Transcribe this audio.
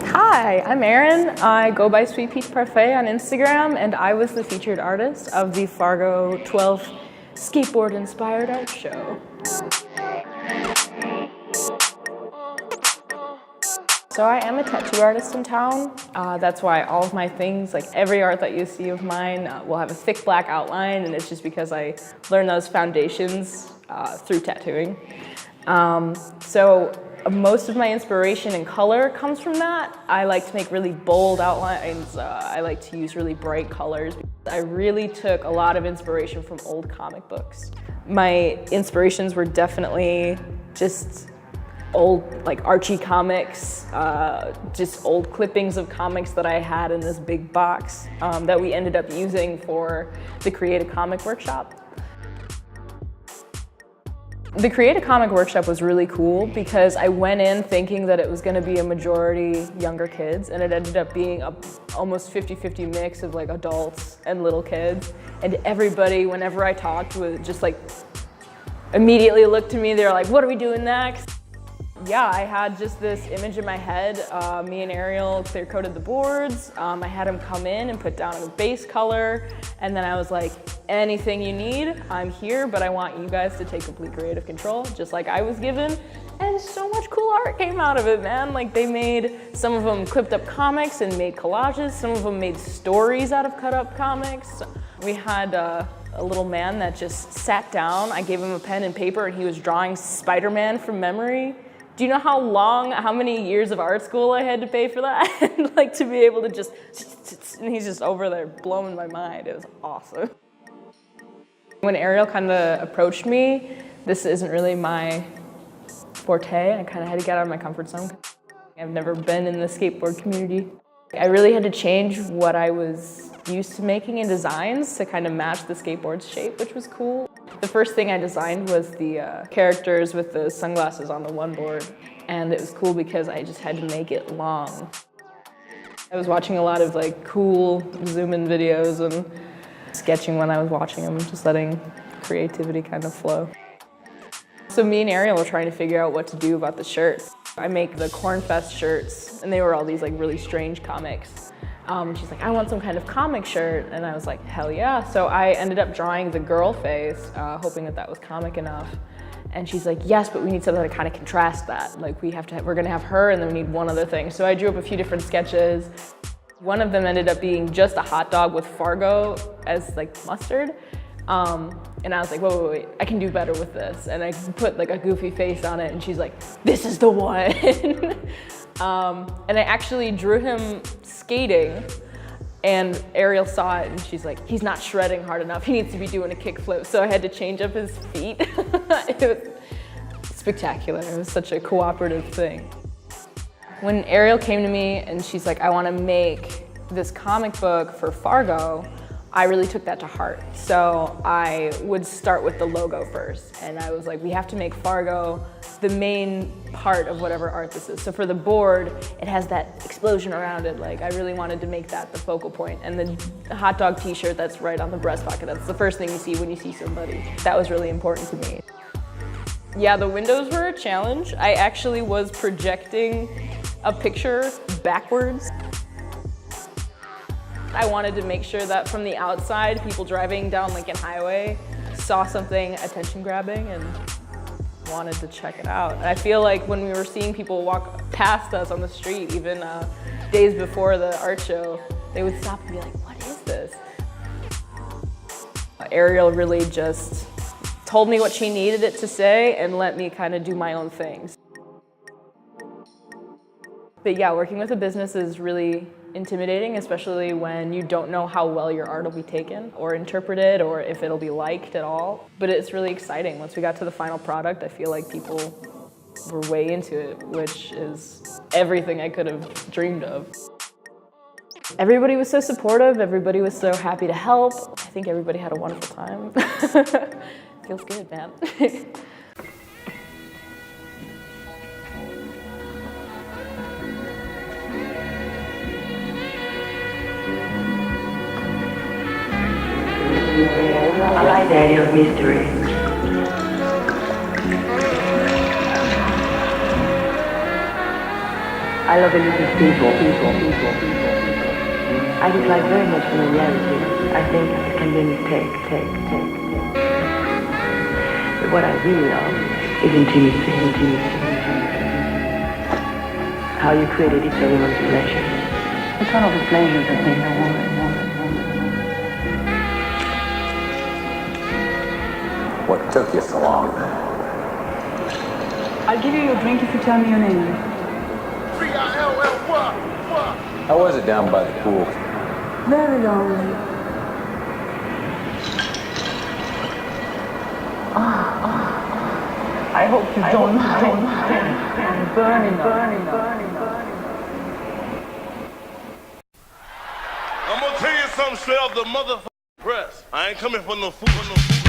Hi, I'm Erin. I go by Sweet Peach Parfait on Instagram, and I was the featured artist of the Fargo 12th skateboard-inspired art show. So I am a tattoo artist in town. That's why all of my things, like every art that you see of mine, will have a thick black outline, and it's just because I learned those foundations through tattooing. So most of my inspiration and color comes from that. I like to make really bold outlines. I like to use really bright colors. I really took a lot of inspiration from old comic books. My inspirations were definitely just old, like Archie comics, just old clippings of comics that I had in this big box that we ended up using for the Create a Comic workshop. The Create a Comic workshop was really cool because I went in thinking that it was going to be a majority younger kids, and it ended up being a almost 50-50 mix of like adults and little kids. And everybody, whenever I talked, would just like immediately look to me. They're like, "What are we doing next?" Yeah, I had just this image in my head. Me and Ariel clear coated the boards. I had him come in and put down a base color. And then I was like, anything you need, I'm here, but I want you guys to take complete creative control, just like I was given. And so much cool art came out of it, man. Like they made, some of them clipped up comics and made collages. Some of them made stories out of cut up comics. We had a little man that just sat down. I gave him a pen and paper and he was drawing Spider-Man from memory. Do you know how many years of art school I had to pay for that? Like to be able to just, and he's just over there blowing my mind. It was awesome. When Ariel kind of approached me, this isn't really my forte. I kind of had to get out of my comfort zone. I've never been in the skateboard community. I really had to change what I was used to making in designs to kind of match the skateboard's shape, which was cool. The first thing I designed was the characters with the sunglasses on the one board, and it was cool because I just had to make it long. I was watching a lot of like cool zoom-in videos and sketching when I was watching them, just letting creativity kind of flow. So me and Ariel were trying to figure out what to do about the shirt. I make the Cornfest shirts, and they were all these like really strange comics. She's like, I want some kind of comic shirt, and I was like, hell yeah. So I ended up drawing the girl face, hoping that that was comic enough. And she's like, yes, but we need something to kind of contrast that. Like we're gonna have her, and then we need one other thing. So I drew up a few different sketches. One of them ended up being just a hot dog with Fargo as like mustard. And I was like, wait, I can do better with this. And I put like a goofy face on it, and she's like, this is the one. And I actually drew him skating, and Ariel saw it, and she's like, he's not shredding hard enough. He needs to be doing a kickflip. So I had to change up his feet. It was spectacular. It was such a cooperative thing. When Ariel came to me and she's like, I want to make this comic book for Fargo, I really took that to heart. So I would start with the logo first. And I was like, we have to make Fargo the main part of whatever art this is. So for the board, it has that explosion around it. Like I really wanted to make that the focal point. And the hot dog t-shirt that's right on the breast pocket, that's the first thing you see when you see somebody. That was really important to me. Yeah, the windows were a challenge. I actually was projecting a picture backwards. I wanted to make sure that from the outside, people driving down Lincoln Highway saw something attention-grabbing and wanted to check it out. And I feel like when we were seeing people walk past us on the street, even days before the art show, they would stop and be like, what is this? Ariel really just told me what she needed it to say and let me kind of do my own things. But yeah, working with a business is really intimidating, especially when you don't know how well your art will be taken or interpreted or if it'll be liked at all. But it's really exciting. Once we got to the final product, I feel like people were way into it, which is everything I could have dreamed of. Everybody was so supportive. Everybody was so happy to help. I think everybody had a wonderful time. Feels good, man. variety of mystery. I love elusive people. I dislike very much familiarity. I think it can be a mistake. But what I really love is intimacy. How you created each other's pleasure. It's one of the pleasures of being a woman. What took you so long? I'll give you your drink if you tell me your name. How was it down by the pool? Very lonely. I hope you don't mind. Burning. I'm gonna tell you something straight off the motherfucking press. I ain't coming for no food.